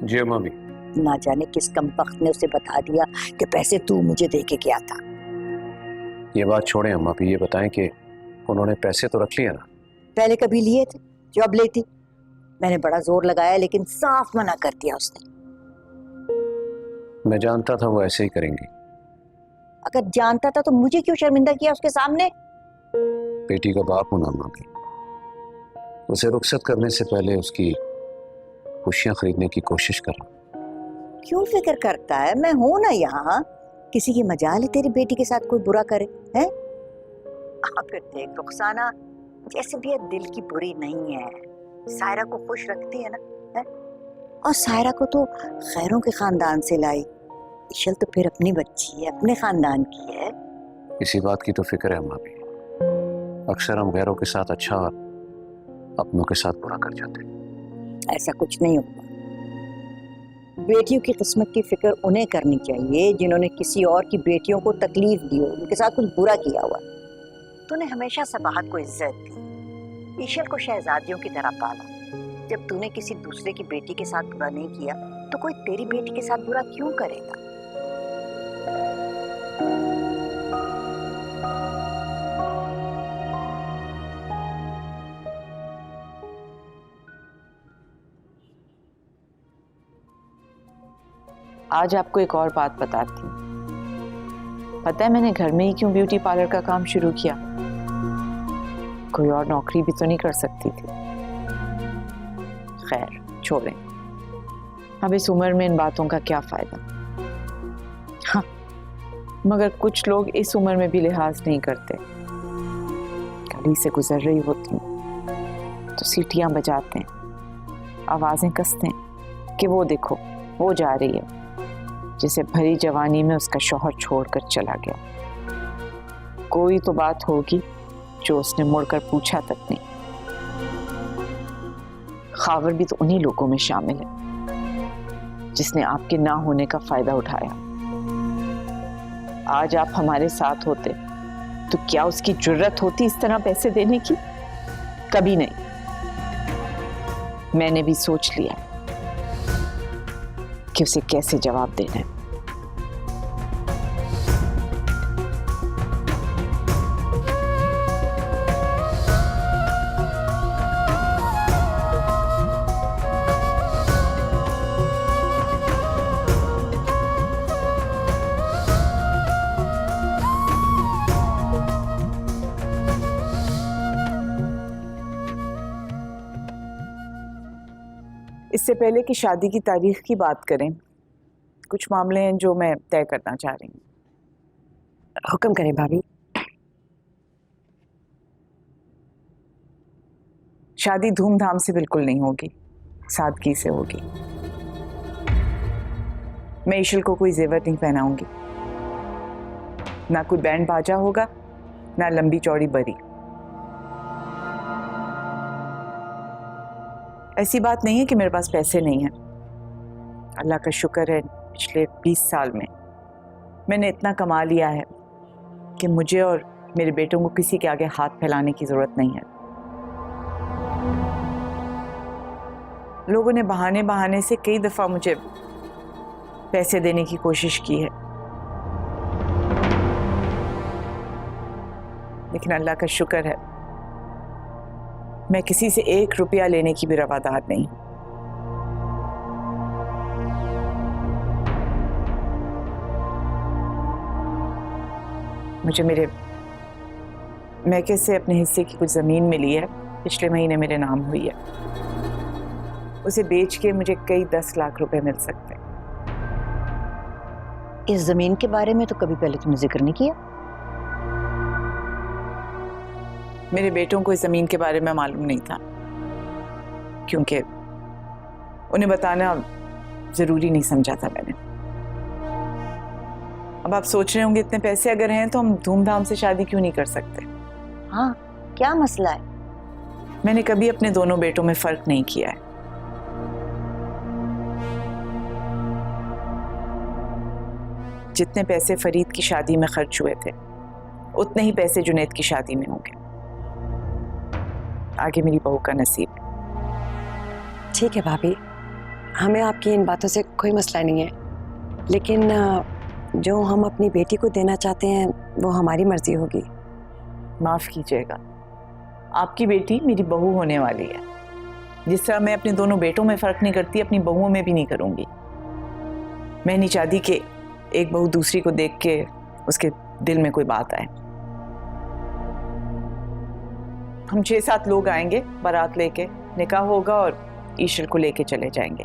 जी अम्मा भी। ना जाने किस कमबख्त ने उसे बता दिया कि पैसे तू मुझे दे के गया था। ये बात छोड़ें अम्मा भी, ये बताएं कि उन्होंने पैसे तो रख लिए ना? पहले कभी लिए थे जब लेती? मैंने बड़ा जोर लगाया लेकिन साफ मना कर दिया उसने। मैं जानता था वो ऐसे ही करेंगी। अगर जानता था तो मुझे क्यों शर्मिंदा किया उसके सामने? बेटी का बाप हूं ना अम्मा भी, उसे रुखसत करने से पहले उसकी खुशियां खरीदने की कोशिश कर रहा हूं। क्यों फिक्र करता है? मैं हूं ना यहाँ। किसी की मजाल है तेरी बेटी के साथ कोई बुरा करे हैं? फिर देख रुखसाना जैसे भी है दिल की बुरी नहीं है, सायरा को खुश रखती है ना है? और सायरा को तो खैरों के खानदान से लाई, इशल तो फिर अपनी बच्ची है, अपने खानदान की है। इसी बात की तो फिक्र है अम्मा भी। अक्सर हम गैरों के साथ अच्छा और अपनों के साथ बुरा कर जाते हैं। ऐसा कुछ नहीं होगा। बेटियों की किस्मत की फिक्र उन्हें करनी चाहिए जिन्होंने किसी और की बेटियों को तकलीफ दी हो, उनके साथ कुछ बुरा किया हुआ। तूने हमेशा सबाहत को इज्जत दी, ईशल को शहजादियों की तरह पाला। जब तूने किसी दूसरे की बेटी के साथ बुरा नहीं किया तो कोई तेरी बेटी के साथ बुरा क्यों करेगा? आज आपको एक और बात बताती हूँ। पता है मैंने घर में ही क्यों ब्यूटी पार्लर का काम शुरू किया? कोई और नौकरी भी तो नहीं कर सकती थी। खैर छोड़ें, अब इस उम्र में इन बातों का क्या फायदा। हाँ, मगर कुछ लोग इस उम्र में भी लिहाज नहीं करते। गली से गुजर रही होती हूँ तो सीटियां बजाते हैं, आवाजें कसते हैं कि वो देखो वो जा रही है, जिसे भरी जवानी में उसका शौहर छोड़कर चला गया। कोई तो बात होगी जो उसने मुड़कर पूछा तक नहीं। खावर भी तो उन्हीं लोगों में शामिल है जिसने आपके ना होने का फायदा उठाया। आज आप हमारे साथ होते तो क्या उसकी जुर्रत होती इस तरह पैसे देने की? कभी नहीं। मैंने भी सोच लिया कि उसे कैसे जवाब देना है। इससे पहले कि शादी की तारीख की बात करें, कुछ मामले हैं जो मैं तय करना चाह रही हूँ। हुक्म करें भाभी। शादी धूमधाम से बिल्कुल नहीं होगी, सादगी से होगी। मैं ईशल को कोई जेवर नहीं पहनाऊंगी, ना कोई बैंड बाजा होगा, ना लंबी चौड़ी बरी। ऐसी बात नहीं है कि मेरे पास पैसे नहीं हैं। अल्लाह का शुक्र है पिछले 20 साल में मैंने इतना कमा लिया है कि मुझे और मेरे बेटों को किसी के आगे हाथ फैलाने की जरूरत नहीं है। लोगों ने बहाने बहाने से कई दफा मुझे पैसे देने की कोशिश की है, लेकिन अल्लाह का शुक्र है मैं किसी से 1 रुपया लेने की भी रवादार नहीं। मुझे मेरे मैके से अपने हिस्से की कुछ जमीन मिली है, पिछले महीने मेरे नाम हुई है। उसे बेच के मुझे कई 10 लाख रुपए मिल सकते हैं। इस जमीन के बारे में तो कभी पहले तुमने जिक्र नहीं किया। मेरे बेटों को इस जमीन के बारे में मालूम नहीं था, क्योंकि उन्हें बताना जरूरी नहीं समझा था मैंने। अब आप सोच रहे होंगे इतने पैसे अगर हैं तो हम धूमधाम से शादी क्यों नहीं कर सकते? हाँ, क्या मसला है? मैंने कभी अपने दोनों बेटों में फर्क नहीं किया है। जितने पैसे फरीद की शादी में खर्च हुए थे उतने ही पैसे जुनैद की शादी में होंगे। आगे मेरी बहू का नसीब। ठीक है भाभी, हमें आपकी इन बातों से कोई मसला नहीं है, लेकिन जो हम अपनी बेटी को देना चाहते हैं वो हमारी मर्जी होगी। माफ कीजिएगा, आपकी बेटी मेरी बहू होने वाली है। जिस तरह मैं अपने दोनों बेटों में फर्क नहीं करती, अपनी बहुओं में भी नहीं करूंगी। मैं नहीं चाहती कि एक बहू दूसरी को देख के उसके दिल में कोई बात आए। हम 6-7 लोग आएंगे बारात लेके, निकाह होगा और ईशल को लेके चले जाएंगे।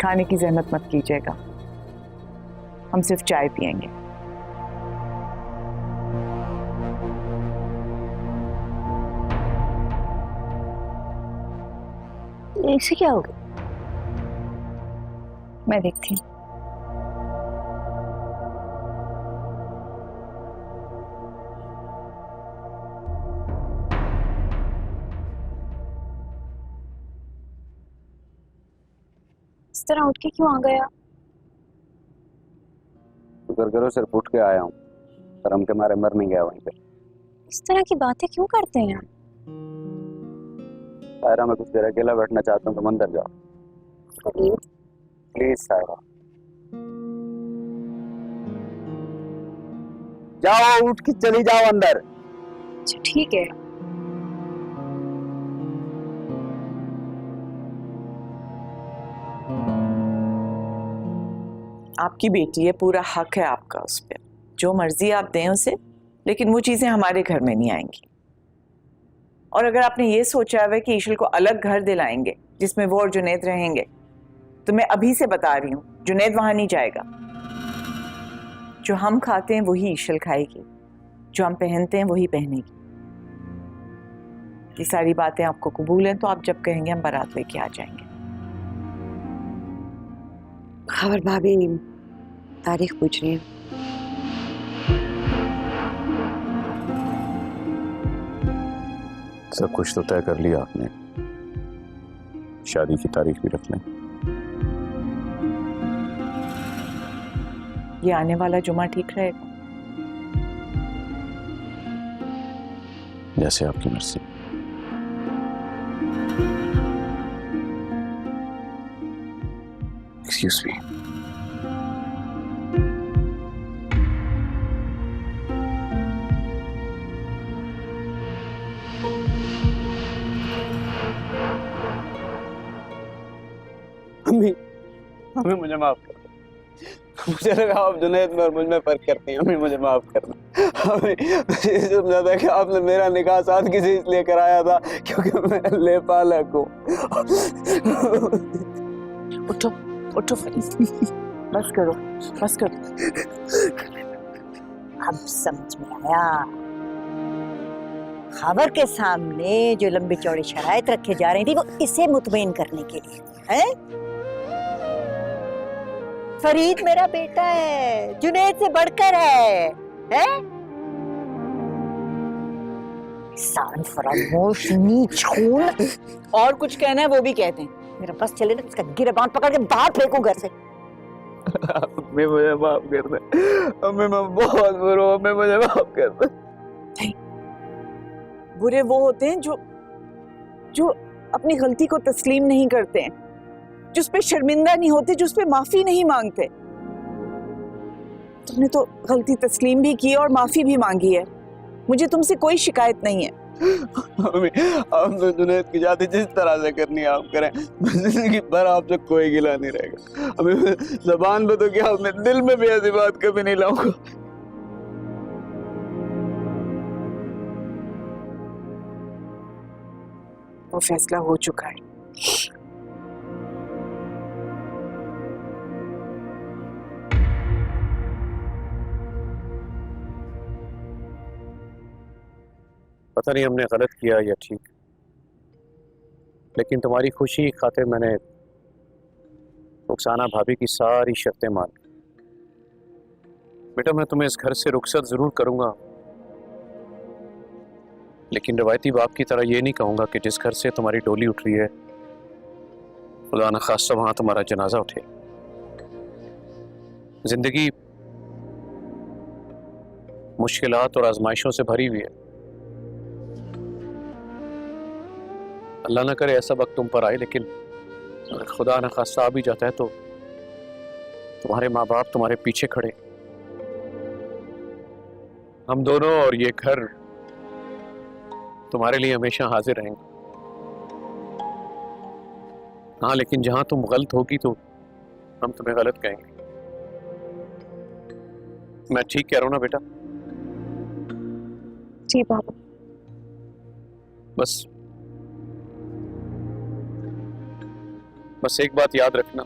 खाने की जहमत मत कीजिएगा, हम सिर्फ चाय पिएंगे। इसे क्या हो गया? मैं देखती हूँ। इस तरह उठ के क्यों आ गया? शुक्र करो सिर्फ उठ के आया हूँ, शर्म के मारे मर नहीं गया वहीं पे। इस तरह की बातें क्यों करते हैं? सायरा, मैं कुछ देर अकेला बैठना चाहता हूँ, तुम अंदर जाओ प्लीज। सायरा जाओ, उठ के चली जाओ अंदर। अच्छा ठीक है। आपकी बेटी है, पूरा हक है आपका उस पर, जो मर्जी आप दें उसे, लेकिन वो चीजें हमारे घर में नहीं आएंगी। और अगर आपने ये सोचा है कि ईशल को अलग घर दिलाएंगे जिसमें वो और जुनैद रहेंगे, तो मैं अभी से बता रही हूँ, जुनैद वहां नहीं जाएगा। जो हम खाते हैं वही ईशल खाएगी, जो हम पहनते हैं वही पहनेगी। ये सारी बातें आपको कबूल हैं तो आप जब कहेंगे हम बारात लेके आ जाएंगे। खबर भाभी तारीख पूछ रही है। सब कुछ तो तय कर लिया आपने, शादी की तारीख भी रख लें। ये आने वाला जुमा ठीक रहेगा? जैसे आपकी मर्जी। Excuse me. अम्मी मुझे माफ कर दो। मुझे लगा आप जुनैद में और मुझ में फर्क करती हैं। अम्मी मुझे माफ करना। अम्मी मुझे ये समझा था कि आपने मेरा निकाह साथ किसी इसलिए कराया था क्योंकि मैं लेपालक हूँ। उठो उठो फरीद, बस करो बस करो। अब समझ में आया। खबर के सामने जो लंबी चौड़ी शराइत रखे जा रही थी वो इसे मुतमईन करने के लिए है। फरीद मेरा बेटा है, जुनैद से बढ़कर है? इंसान फरामोश, नीच खून। और कुछ कहना है वो भी कहते हैं। मेरा बस चले ना, इसका गिरबान पकड़ के बाहर फेंकूं घर से। अम्मी मुझे माफ कर दे। अम्मी मैं बहुत बुरा हूँ। अम्मी मुझे माफ कर दे। बुरे वो होते हैं जो अपनी गलती को तस्लीम नहीं करते हैं, जो उस पे शर्मिंदा नहीं होते, जो उस पे माफी नहीं मांगते। तुमने तो गलती तस्लीम भी की और माफी भी मांगी है, मुझे तुमसे कोई शिकायत नहीं है। अम्मी आप तो जुनैद की शादी जिस तरह से करनी है आप करें, जिंदगी भर आपसे कोई गिला नहीं रहेगा। अम्मी ज़बान पे तो क्या, मैं दिल में भी ऐसी बात कभी नहीं लाऊंगा। वो फैसला हो चुका है। पता नहीं हमने गलत किया या ठीक, लेकिन तुम्हारी खुशी की खातिर मैंने रुखसाना भाभी की सारी शर्तें मान ली। बेटा मैं तुम्हें इस घर से रुखसत जरूर करूंगा, लेकिन रवायती बाप की तरह ये नहीं कहूंगा कि जिस घर से तुम्हारी डोली उठ रही है खुदा न खास्ता वहां तुम्हारा जनाजा उठे। जिंदगी मुश्किलात और आजमाइशों से भरी हुई है। अल्लाह ना करे ऐसा वक्त तुम पर आए, लेकिन अगर खुदा न खास्ता आ भी जाता है तो तुम्हारे माँ बाप तुम्हारे पीछे खड़े, हम दोनों और ये घर तुम्हारे लिए हमेशा हाजिर रहेंगे। हाँ, लेकिन जहां तुम गलत होगी तो हम तुम्हें गलत कहेंगे। मैं ठीक कह रहा हूं ना बेटा? जी पापा। बस बस एक बात याद रखना,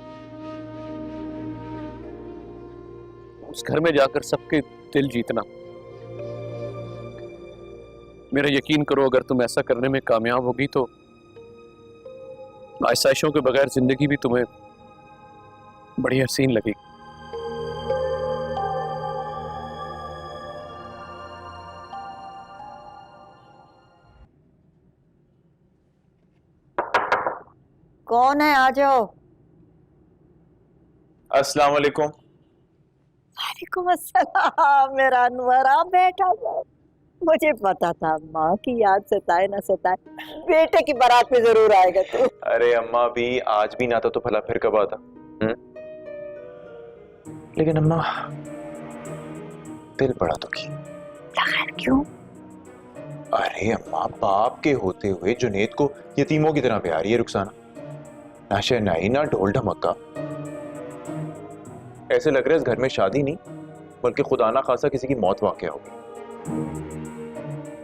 उस घर में जाकर सबके दिल जीतना। मेरा यकीन करो, अगर तुम ऐसा करने में कामयाब होगी तो आसाइशों के बगैर जिंदगी भी तुम्हें बड़ी हसीन लगेगी। कौन है? आ जाओ। अस्सलाम वालेकुम। वालेकुम अस्सलाम। मेरा अनवर, आप बैठा जाओ। मुझे पता था माँ की याद सताए ना सताए, बेटे की बारात में जरूर आएगा तू। अरे अम्मा भी आज भी ना था तो भला फिर कब आता? लेकिन अम्मा दिल बड़ा दुखी। क्यों? अरे अम्मा, बाप के होते हुए जुनेद को यतीमों की तरह प्यार है रुखसाना। ना शहनाई ना ढोल ढमक्का। ऐसे लग रहा है इस घर में शादी नहीं बल्कि खुदा ना खासा किसी की मौत वाकया होगी।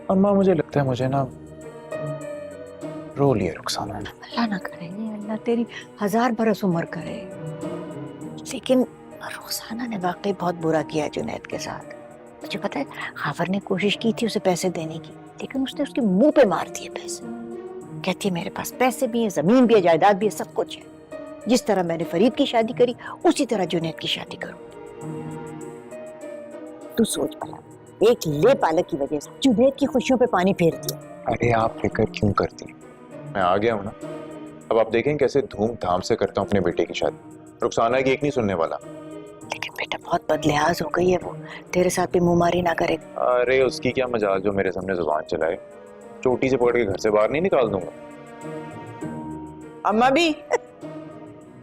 अम्मा मुझे लगता है मुझे ना रो लिया रुखसाना ने। अल्लाह ना करे, अल्लाह तेरी 1000 बरस उम्र करे। लेकिन रुखसाना ने वाकई बहुत बुरा किया जुनैद के साथ। मुझे पता है, खावर ने कोशिश की थी उसे पैसे देने की, लेकिन उसने उसके मुंह पे मार दिए पैसे। कहती है मेरे पास पैसे भी है, जमीन भी है, जायदाद भी है, सब कुछ है। जिस तरह मैंने फरीद की शादी करी उसी तरह जुनैद की शादी करूंगी। तू सोच भला, एक ले पालक की वजह से जुनैद की खुशियों पे पानी फेर दिया। अरे आप फिक्र क्यों करती? मैं आ गया हूं ना। अब आप देखें कैसे धूमधाम से करता हूं अपने बेटे की शादी। रुखसाना की एक नहीं सुनने वाला। लेकिन बेटा बहुत बदलिहाज हो गई है वो, तेरे साथ भी मुंहमारी ना करे। अरे उसकी क्या मजाल जो मेरे सामने जुबान चलाए। चोटी से पकड़ के घर से बाहर नहीं निकाल दूंगा। अम्मा भी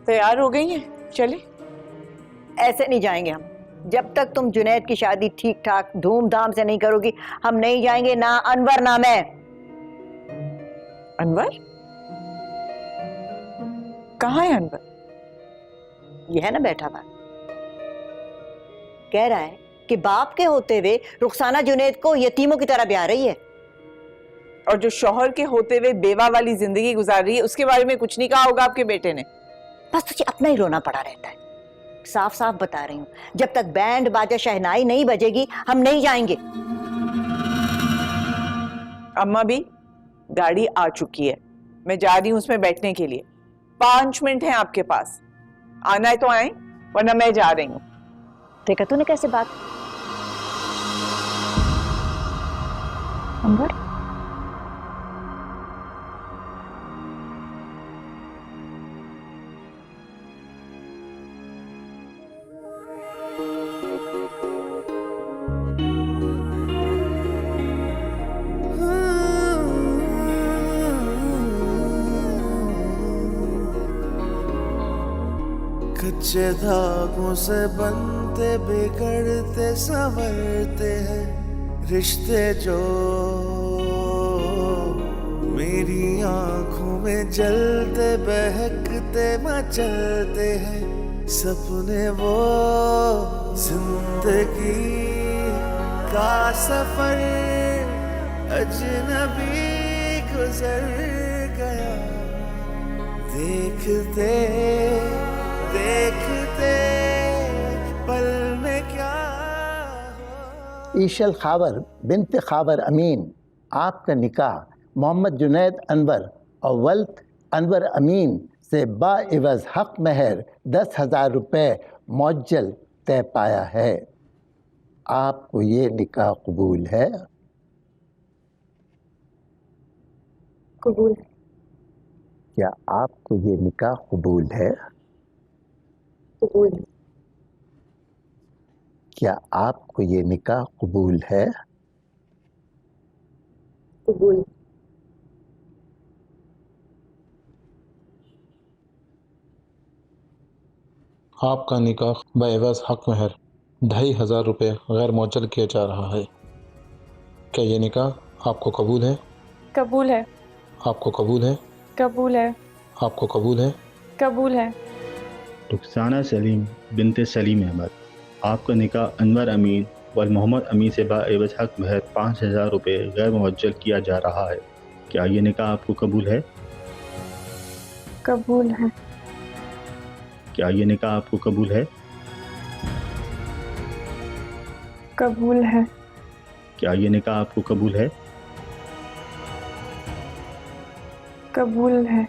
तैयार हो गई हैं, चले? ऐसे नहीं जाएंगे हम। जब तक तुम जुनैद की शादी ठीक ठाक धूमधाम से नहीं करोगी, हम नहीं जाएंगे। ना अनवर ना मैं। अनवर? कहाँ है अनवर? ये है ना बैठा हुआ, कह रहा है कि बाप के होते हुए रुखसाना जुनैद को यतीमों की तरह ब्याह रही है। और जो शौहर के होते हुए बेवा वाली जिंदगी गुजार रही है उसके बारे में कुछ नहीं कहा होगा आपके बेटे ने? बस तुझे अपना ही रोना पड़ा रहता है। साफ साफ बता रही हूँ, जब तक बैंड बाजा शहनाई नहीं बजेगी हम नहीं जाएंगे। अम्मा भी गाड़ी आ चुकी है, मैं जा रही हूँ उसमें बैठने के लिए। 5 मिनट है आपके पास, आना है तो आए, वरना मैं जा रही हूँ। देखा तूने कैसे बात। अनवर कच्चे धागों से बनते बिगड़ते संवरते हैं रिश्ते जो मेरी आंखों में जलते बहकते मचलते हैं सपने वो जिंदगी का सफर अजनबी गुजर गया देखते देखते पल में क्या ईशल खावर बिनते खावर अमीन, आपका निकाह मोहम्मद जुनैद अनवर और वल्द अनवर अमीन से बाइवज़ हक महर 10,000 रुपये मुअज्जल तय पाया है। आपको ये निकाह कबूल है? कबूल। क्या आपको ये निकाह कबूल है? कबूल। क्या आपको ये निकाह कबूल है? कबूल। आपका निकाह बएवज़ हक महर 2500 रुपये गैर मुअज्जल किया जा रहा है। क्या ये निकाह आपको कबूल है? कबूल है। आपको कबूल है? कबूल है। आपको कबूल है? कबूल है। रुखसाना सलीम बिनते सलीम अहमद, आपका निकाह अनवर अमीन व मोहम्मद अमीन से बाएवज़ हक महर 5000 रुपये गैर मुअज्जल किया जा रहा है। क्या ये निकाह आपको कबूल है? कबूल है। क्या ये निकाह आपको कबूल है? कबूल है। क्या ये निकाह आपको कबूल है? कबूल है।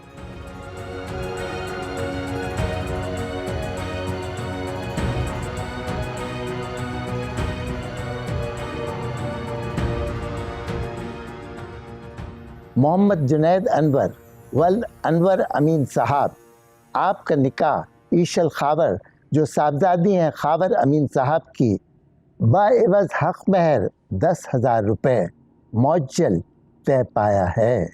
मोहम्मद जुनैद अनवर वल अनवर अमीन साहब, आपका निकाह ईशल खावर जो साहबजादी हैं खावर अमीन साहब की बाएवज़ हक महर 10,000 रुपये मुअज्जल तय पाया है।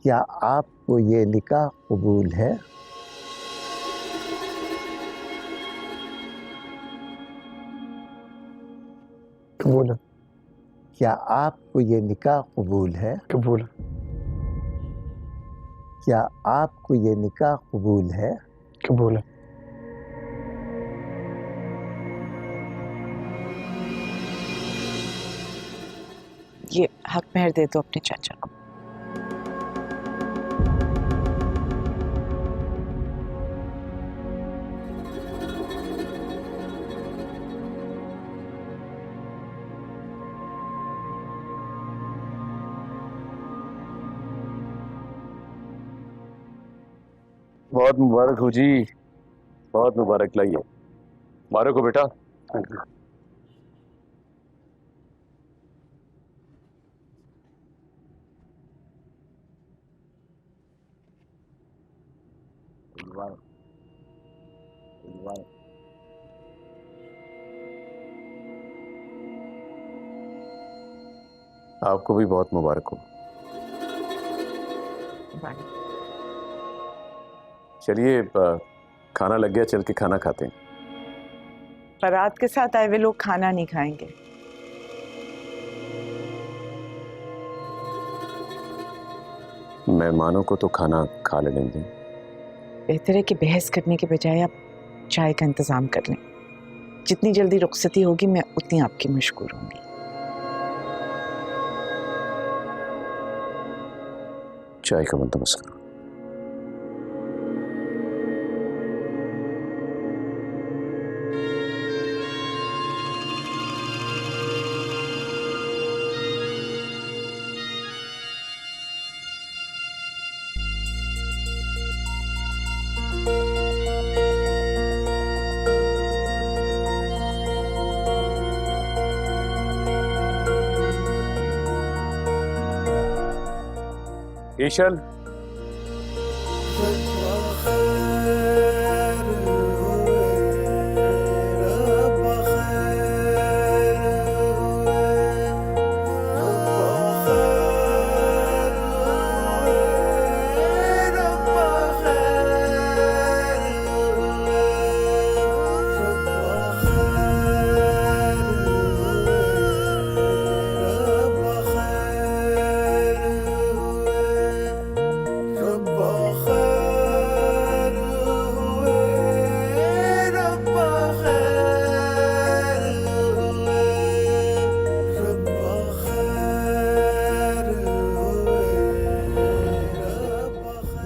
क्या आपको ये निकाह कबूल है? कबूल है। क्या आपको ये निकाह कबूल है? कबूल। क्या आपको ये निकाह कबूल है? कबूल है। ये हक महर दे दो अपने चाचा को। बहुत मुबारक हो जी, बहुत मुबारक। लाइए मुबारक हो बेटा। आपको भी बहुत मुबारक हो। चलिए खाना लग गया, चल के खाना खाते हैं। बारात के साथ आए हुए लोग खाना नहीं खाएंगे। मेहमानों को तो खाना खा लेने दें। बेहतर है कि बहस करने के बजाय आप चाय का इंतजाम कर लें। जितनी जल्दी रुखसती होगी मैं उतनी आपकी मशकूर होंगी। चाय का बंदोबस्त करो। ईशल,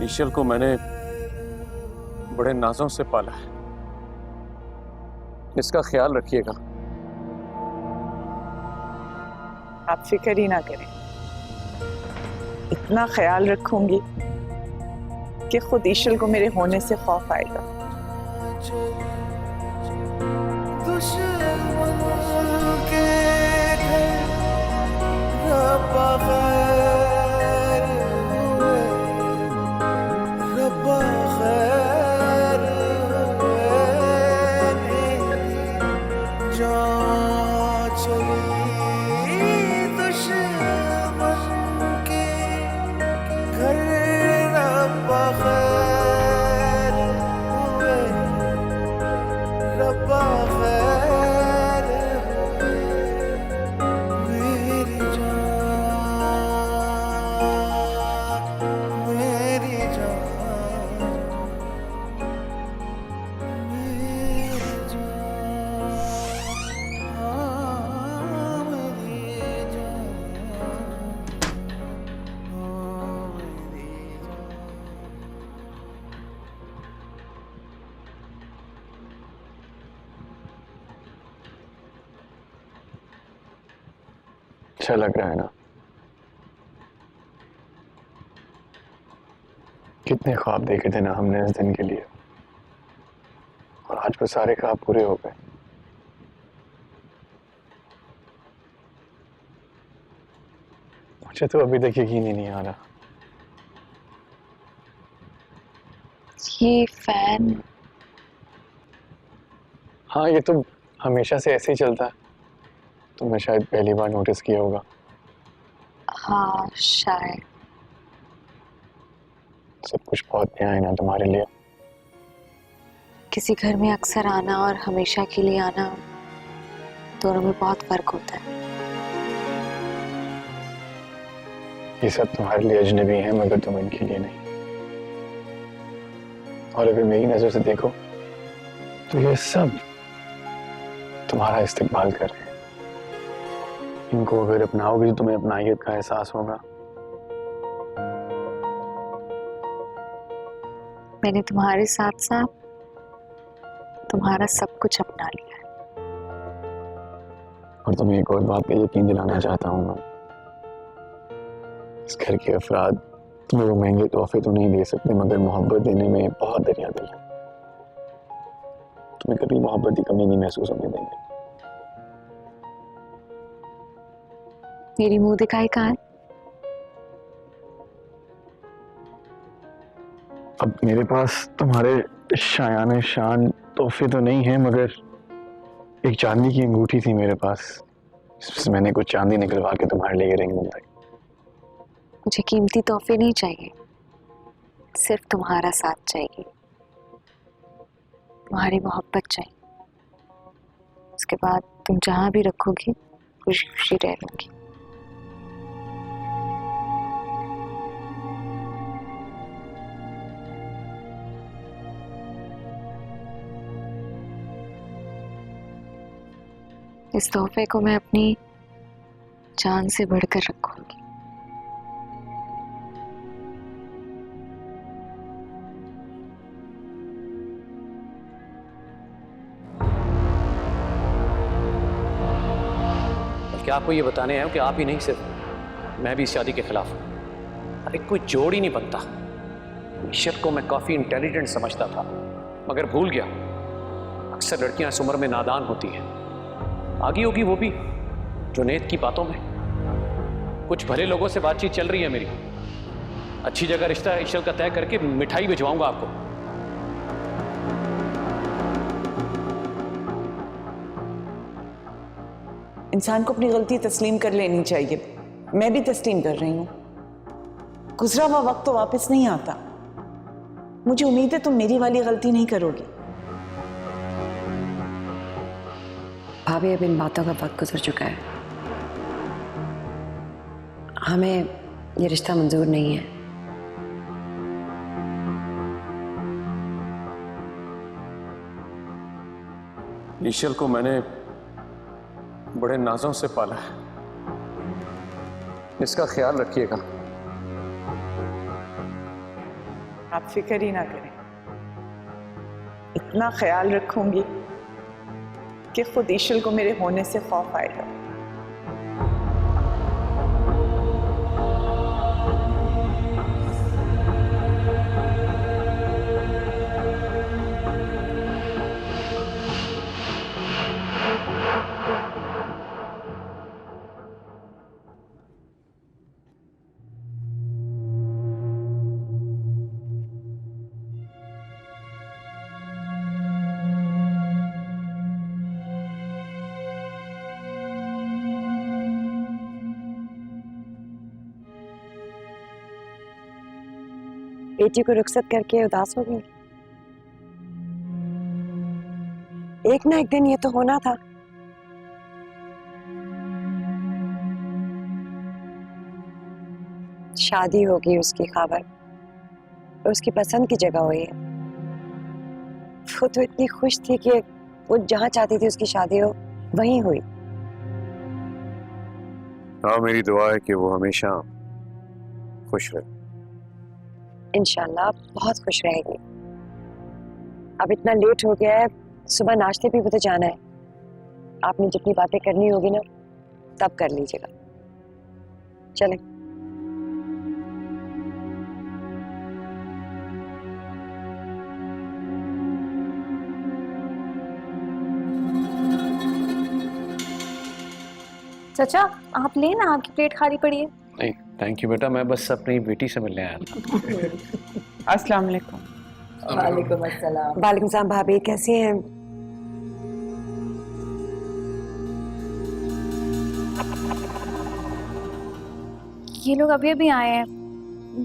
ईशल को मैंने बड़े नाजों से पाला है, इसका ख्याल रखिएगा। आप फिक्र ही ना करें, इतना ख्याल रखूंगी कि खुद ईशल को मेरे होने से खौफ आएगा। अच्छा लग रहा है ना? कितने ख्वाब देखे थे ना हमने इस दिन के लिए, और आज वो सारे ख्वाब पूरे हो गए। मुझे तो अभी तक यकीन ही नहीं आ रहा। ये फैन? हाँ, ये तो हमेशा से ऐसे ही चलता है। तुमने शायद पहली बार नोटिस किया होगा। हाँ शायद। सब कुछ बहुत नया है ना तुम्हारे लिए। किसी घर में अक्सर आना और हमेशा के लिए आना, दोनों में बहुत फर्क होता है। ये सब तुम्हारे लिए अजनबी हैं, मगर तुम इनके लिए नहीं। और अगर मेरी नजर से देखो तो ये सब तुम्हारा इस्तेमाल कर रहे हैं। इनको अगर अपनाओगे तो तुम्हें अपनाइयत का एहसास होगा। मैंने तुम्हारे साथ साथ तुम्हारा सब कुछ अपना लिया है। और तुम्हें एक और बात का यकीन दिलाना चाहता हूँ मैं, इस घर के अफराद तुम्हें वो महंगे तोहफे तो नहीं दे सकते, मगर मोहब्बत देने में बहुत दरिया दिल है। तुम्हें कभी मोहब्बत की कमी नहीं महसूस होने देंगे। मेरी मुंह दिखाई कहाँ है? अब मेरे पास तुम्हारे शायाने शान तोहफे तो नहीं है, मगर एक चांदी की अंगूठी थी मेरे पास, जिससे मैंने कुछ चांदी निकलवा के तुम्हारे लिए रिंग बनवाई। मुझे कीमती तोहफे नहीं चाहिए, सिर्फ तुम्हारा साथ चाहिए, तुम्हारी मोहब्बत चाहिए। उसके बाद तुम जहां भी रखोगी खुशी खुशी रह लूंगी। इस तोहफे को मैं अपनी जान से बढ़कर रखूंगी। बल्कि आपको ये बताने आया हूं कि आप ही नहीं, सिर्फ मैं भी इस शादी के खिलाफ हूं। अरे कोई जोड़ ही नहीं बनता। ईशत को मैं काफी इंटेलिजेंट समझता था, मगर भूल गया अक्सर लड़कियां इस उम्र में नादान होती हैं। आगे होगी वो भी जुनैद की बातों में। कुछ भले लोगों से बातचीत चल रही है मेरी। अच्छी जगह रिश्ता ईशल का तय करके मिठाई भिजवाऊंगा आपको। इंसान को अपनी गलती तस्लीम कर लेनी चाहिए। मैं भी तस्लीम कर रही हूँ। गुजरा हुआ वक्त तो वापस नहीं आता। मुझे उम्मीद है तुम मेरी वाली गलती नहीं करोगी। भाभी, अब इन बातों का वक्त गुजर चुका है। हमें ये रिश्ता मंजूर नहीं है। ईशल को मैंने बड़े नाजों से पाला है, इसका ख्याल रखिएगा। आप फिक्र ही ना करें, इतना ख्याल रखूंगी कि खुद ईशल को मेरे होने से खौफ आएगा। बेटी को रुखसत करके उदास हो गई। एक ना एक दिन ये तो होना था। शादी होगी उसकी खबर, और उसकी पसंद की जगह हुई है। वो तो इतनी खुश थी कि वो जहां चाहती थी उसकी शादी हो वहीं हुई। हाँ, मेरी दुआ है कि वो हमेशा खुश रहे। इंशाल्लाह बहुत खुश रहेगी। अब इतना लेट हो गया है, सुबह नाश्ते पे भी तो जाना है। आपने जितनी बातें करनी होगी ना, तब कर लीजिएगा। चलें। चाचा आप ले ना, आपकी प्लेट खाली पड़ी है। नहीं थैंक यू बेटा, मैं बस अपनी बेटी से मिलने आया था। अस्सलाम वालेकुम। वालेकुम अस्सलाम। वालेकुम सलाम भाभी, कैसी हैं? ये लोग अभी अभी आए हैं।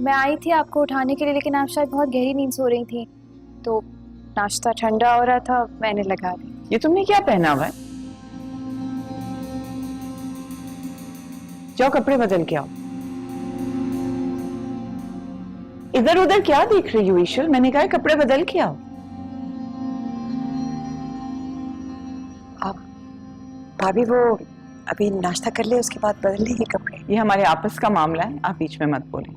मैं आई थी आपको उठाने के लिए, लेकिन आप शायद बहुत गहरी नींद सो रही थी, तो नाश्ता ठंडा हो रहा था, मैंने लगा दी। ये तुमने क्या पहना हुआ है? जाओ कपड़े बदल के आओ। इधर उधर क्या देख रही हो ईशल? मैंने कहा है कपड़े बदल के आओ। आप भाभी वो अभी नाश्ता कर ले, उसके बाद बदल लेंगे कपड़े। ये हमारे आपस का मामला है, आप बीच में मत बोलें।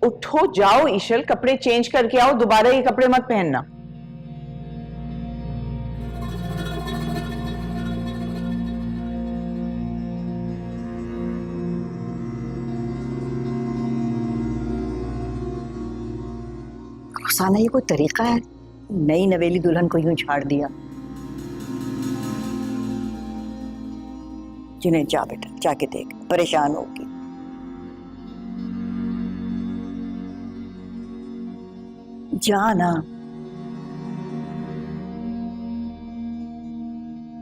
उठो जाओ ईशल, कपड़े चेंज करके आओ, दोबारा ये कपड़े मत पहनना। रुखसाना, ये कोई तरीका है? नई नवेली दुल्हन को यूं छाड़ दिया। जिन्हें जा बेटा, जाके देख, परेशान होगी। जा ना।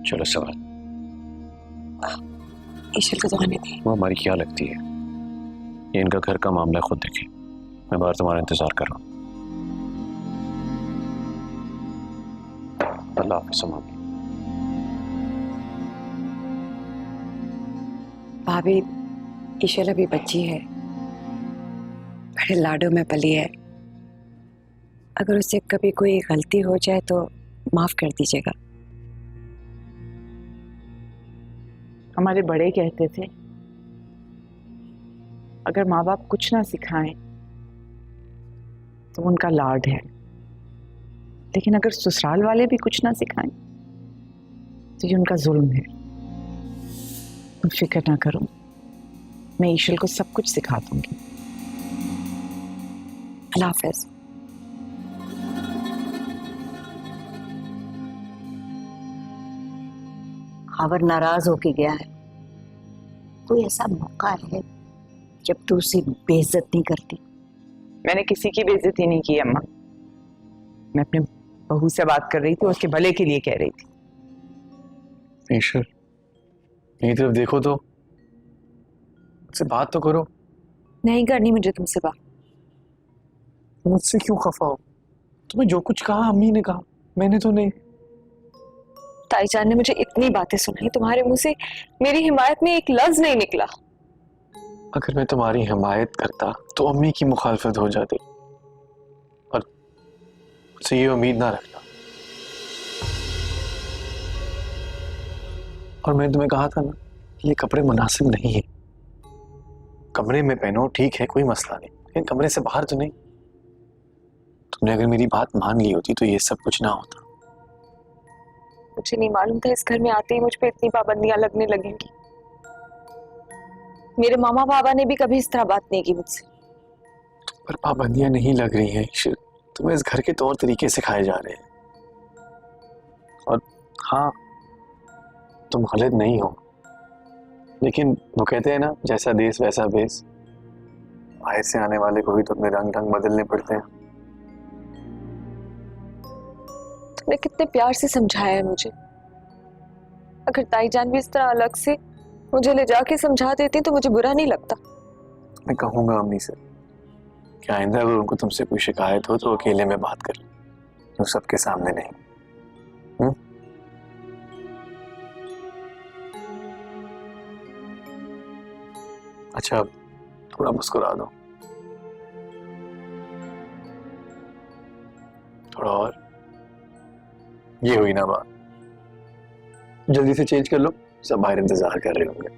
चलो सवाल, ईशल को तो आने दी। वो हमारी क्या लगती है? ये इनका घर का मामला है, खुद देखिए। मैं बाहर तुम्हारा इंतजार कर रहा हूँ। अल्लाह हाफिज़ अम्मा। भाभी, ईशल अभी बच्ची है, बड़े लाडों में पली है। अगर उससे कभी कोई गलती हो जाए तो माफ कर दीजिएगा। हमारे बड़े कहते थे अगर माँ बाप कुछ ना सिखाएं तो उनका लाड है, लेकिन अगर ससुराल वाले भी कुछ ना सिखाएं तो ये उनका जुल्म है। तुम फिक्र ना करो, मैं ईशल को सब कुछ सिखा दूंगी। अल्लाह हाफिज। खावर नाराज होके गया है। कोई ऐसा मौका है जब तू उसकी बेइज्जत नहीं करती? मैंने किसी की बेइज्जती नहीं की अम्मा। मैं अपने बहू से बात कर रही थी, उसके भले के लिए कह रही थी। ईशल, मेरी तरफ देखो तो, मुझसे बात तो करो। नहीं करनी मुझे तुमसे बात। मुझसे क्यों खफा हो? तुम्हें जो कुछ कहा अम्मी ने कहा, मैंने तो नहीं। ताईजान ने मुझे इतनी बातें सुनाई, तुम्हारे मुंह से मेरी हिमायत में एक लफ्ज नहीं निकला। अगर मैं तुम्हारी हिमायत करता तो अम्मी की मुखालफत हो जाती, और मुझसे ये उम्मीद ना रखना। और मैंने तुम्हें कहा था ना, ये कपड़े मुनासिब नहीं है। कमरे में पहनो ठीक है, कोई मसला नहीं, लेकिन कमरे से बाहर तो नहीं। तुमने अगर मेरी बात मान ली होती तो ये सब कुछ ना होता। मुझे नहीं मालूम था इस घर में आते ही मुझ पे इतनी पाबंदियां लगने लगेंगी। मेरे मामा बाबा ने भी कभी इस तरह बात नहीं की मुझसे। पर पाबंदियां नहीं लग रही हैं ईशल, तुम्हें इस घर के तौर तरीके सिखाए जा रहे हैं। और हाँ, तुम गलत नहीं हो, लेकिन वो कहते हैं ना, जैसा देश वैसा भेस। बाहर से आने वाले को भी तो अपने रंग ढंग बदलने पड़ते हैं। तुमने कितने प्यार से समझाया है मुझे। अगर ताईजान भी इस तरह अलग से मुझे ले जाके समझा देती तो मुझे बुरा नहीं लगता। मैं कहूंगा अम्मी से कि आइंदा अगर उनको तुमसे कोई शिकायत हो तो अकेले में बात कर ले, तो सबके सामने नहीं। अच्छा, थोड़ा मुस्कुरा दो, थोड़ा और। ये हुई ना बात, जल्दी से चेंज कर लो, सब बाहर इंतजार कर रहे होंगे।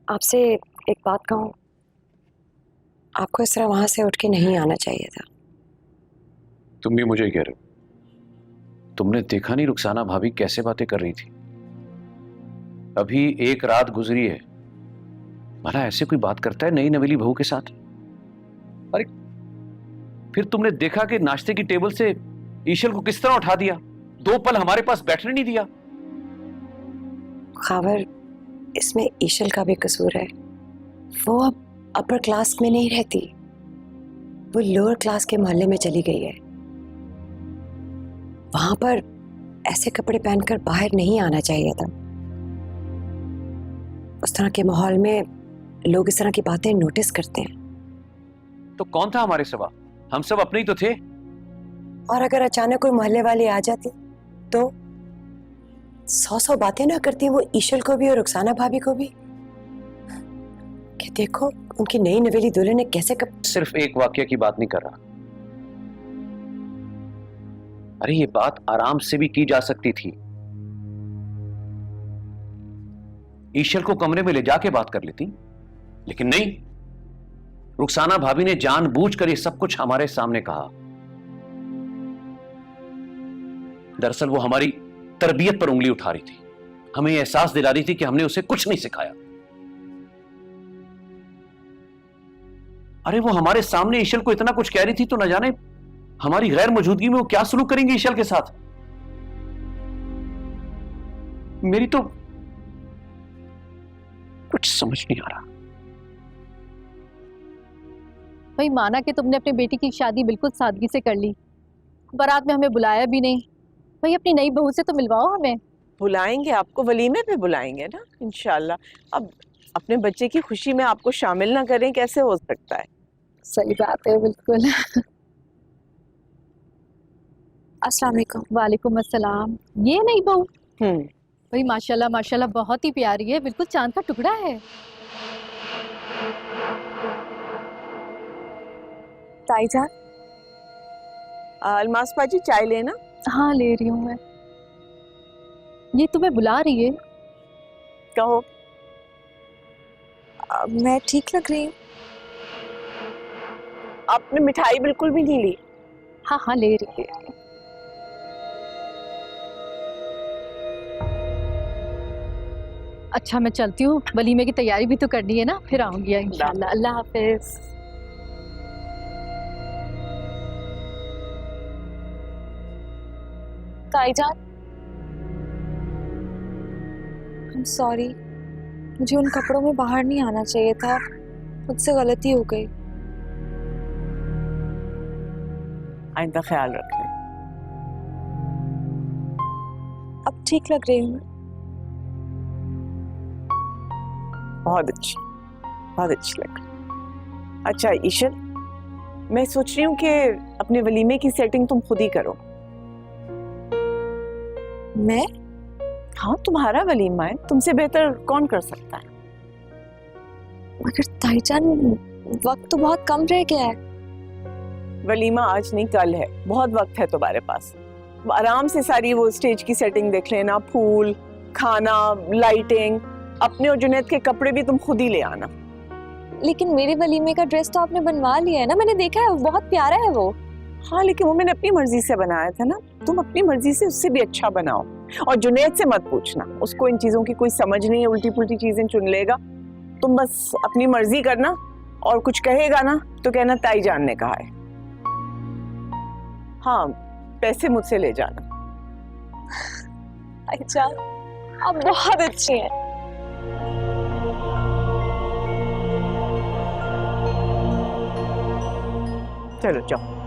आपसे एक बात कहूँ, आपको इस तरह वहां से उठ के नहीं आना चाहिए था। तुम भी मुझे कह रहे हो? तुमने देखा नहीं रुखसाना भाभी कैसे बातें कर रही थी? अभी एक रात गुजरी है, भला ऐसे कोई बात करता है नई नवेली बहू के साथ? अरे फिर तुमने देखा कि नाश्ते की टेबल से ईशल को किस तरह उठा दिया, 2 पल हमारे पास बैठने नहीं दिया। खावर, इसमें ईशल का भी कसूर है। वो अब अपर क्लास में नहीं रहती, वो लोअर क्लास के मोहल्ले में चली गई है। वहां पर ऐसे कपड़े पहनकर बाहर नहीं आना चाहिए था। उस तरह के माहौल में लोग इस तरह की बातें नोटिस करते हैं। तो कौन था हमारे सिवा? हम सब अपने ही तो थे। और अगर अचानक कोई मोहल्ले वाली आ जाती तो 100 बातें ना करती वो ईशल को भी और रुखसाना भाभी को भी कि देखो उनकी नई नवेली दुल्हन ने कैसे सिर्फ एक वाकये की बात नहीं कर रहा। अरे ये बात आराम से भी की जा सकती थी। ईशल को कमरे में ले जाके बात कर लेती, लेकिन नहीं, रुखसाना भाभी ने जानबूझकर ये सब कुछ हमारे सामने कहा। दरअसल वो हमारी तरबियत पर उंगली उठा रही थी, हमें यह एहसास दिला रही थी कि हमने उसे कुछ नहीं सिखाया। अरे वो हमारे सामने ईशल को इतना कुछ कह रही थी, तो न जाने हमारी गैर मौजूदगी में वो क्या सलूक करेंगे ईशल के साथ। मेरी तो कुछ समझ नहीं आ रहा। भाई माना कि तुमने अपनी बेटी की शादी बिल्कुल सादगी से कर ली, बारात में हमें बुलाया भी नहीं। भाई अपनी नई बहू से तो मिलवाओ हमें। बुलाएंगे आपको, वलीमे पे बुलाएंगे ना इंशाल्लाह। अब अपने बच्चे की खुशी में आपको शामिल ना करें कैसे हो सकता है? सही बात है, बिल्कुल। अस्सलाम वालेकुम। वालेकुम अस्सलाम। ये नई बहू? हम्म, भाई माशाल्लाह माशाल्लाह बहुत ही प्यारी है, बिल्कुल चांद का टुकड़ा है। ताईजान, अलमास पाजी चाय लेना। हाँ ले रही हूँ मैं। ये तुम्हें बुला रही है। कहो। मैं ठीक लग रही हूँ? आपने मिठाई बिल्कुल भी नहीं ली? हाँ हाँ ले रही है। अच्छा मैं चलती हूँ, वलीमे की तैयारी भी तो करनी है ना, फिर आऊंगी इंशाल्लाह। अल्लाह हाफिज। ताईजान, I'm sorry, मुझे उन कपड़ों में बाहर नहीं आना चाहिए था, मुझसे गलती हो गई। आइंदा ख्याल रखना। अब ठीक लग रही हूँ। बहुत अच्छी लग रही। अच्छा ईशल, मैं सोच रही हूँ कि अपने वलीमे की सेटिंग तुम खुद ही करो। मैं? हाँ तुम्हारा वलीमा है, तुमसे बेहतर कौन कर सकता है? मगर ताईजान वक्त तो बहुत कम रह गया है। वलीमा आज नहीं कल है, बहुत वक्त है तुम्हारे पास। आराम से सारी वो स्टेज की सेटिंग देख लेना, फूल, खाना, लाइटिंग, अपने और जुनैद के कपड़े भी तुम खुद ही ले आना। लेकिन मेरे वलीमे का ड्रेस तो आपने बनवा लिया है ना, मैंने देखा है, बहुत प्यारा है वो। हाँ लेकिन वो मैंने अपनी मर्जी से बनाया था ना, तुम अपनी मर्जी से उससे भी अच्छा बनाओ। और जुनैद से मत पूछना, उसको इन चीजों की कोई समझ नहीं है, उल्टी पुल्टी चीजें चुन लेगा। तुम बस अपनी मर्जी करना, और कुछ कहेगा ना तो कहना ताईजान ने कहा है। हाँ पैसे मुझसे ले जाना। ताईजान आप बहुत अच्छी हैं। चलो जाओ।